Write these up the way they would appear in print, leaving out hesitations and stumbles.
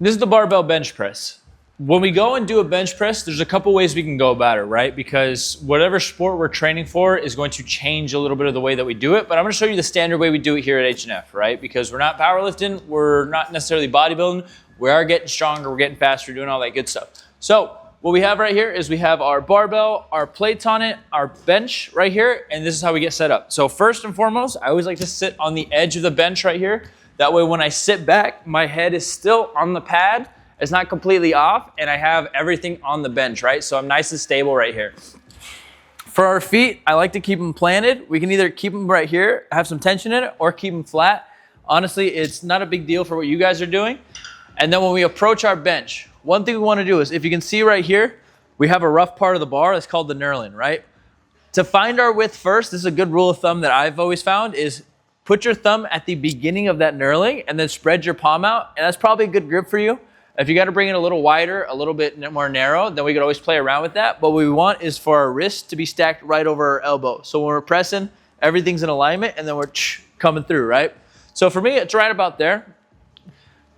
This is the barbell bench press. When we go and do a bench press, there's a couple ways we can go about it, right? Because whatever sport we're training for is going to change a little bit of the way that we do it. But I'm going to show you the standard way we do it here at H&F, right? Because we're not powerlifting, we're not necessarily bodybuilding. We are getting stronger, we're getting faster, doing all that good stuff. So what we have right here is we have our barbell, our plates on it, our bench right here, and this is how we get set up. So first and foremost, I always like to sit on the edge of the bench right here. That way when I sit back, my head is still on the pad. It's not completely off, and I have everything on the bench, right? So I'm nice and stable right here. For our feet, I like to keep them planted. We can either keep them right here, have some tension in it, or keep them flat. Honestly, it's not a big deal for what you guys are doing. And then when we approach our bench, one thing we want to do is, if you can see right here, we have a rough part of the bar that's called the knurling, right? To find our width first, this is a good rule of thumb that I've always found, is put your thumb at the beginning of that knurling and then spread your palm out, and that's probably a good grip for you. If you got to bring it a little wider, a little bit more narrow, then we could always play around with that. But what we want is for our wrists to be stacked right over our elbow. So when we're pressing, everything's in alignment, and then we're coming through, right? So for me, it's right about there.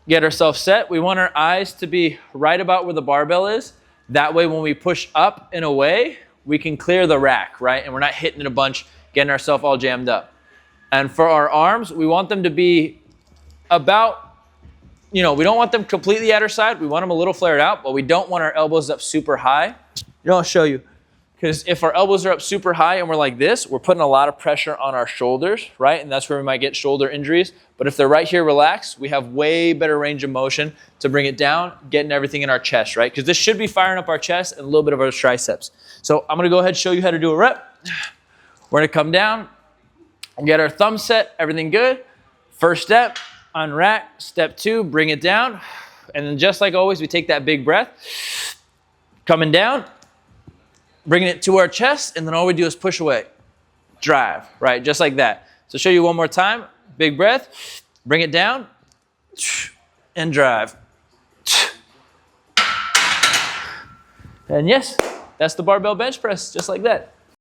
Get ourselves set. We want our eyes to be right about where the barbell is. That way, when we push up and away, we can clear the rack, right? And we're not hitting it a bunch, getting ourselves all jammed up. And for our arms, we want them to be about, we don't want them completely at our side. We want them a little flared out, but we don't want our elbows up super high. I'll show you. Because if our elbows are up super high and we're like this, we're putting a lot of pressure on our shoulders, right? And that's where we might get shoulder injuries. But if they're right here relaxed, we have way better range of motion to bring it down, getting everything in our chest, right? Because this should be firing up our chest and a little bit of our triceps. So I'm going to go ahead and show you how to do a rep. We're going to come down, get our thumb set, everything good. First step, unrack. Step 2, bring it down. And then just like always, we take that big breath. Coming down, bringing it to our chest, and then all we do is push away. Drive, right? Just like that. So show you one more time. Big breath, bring it down, and drive. And yes, that's the barbell bench press, just like that.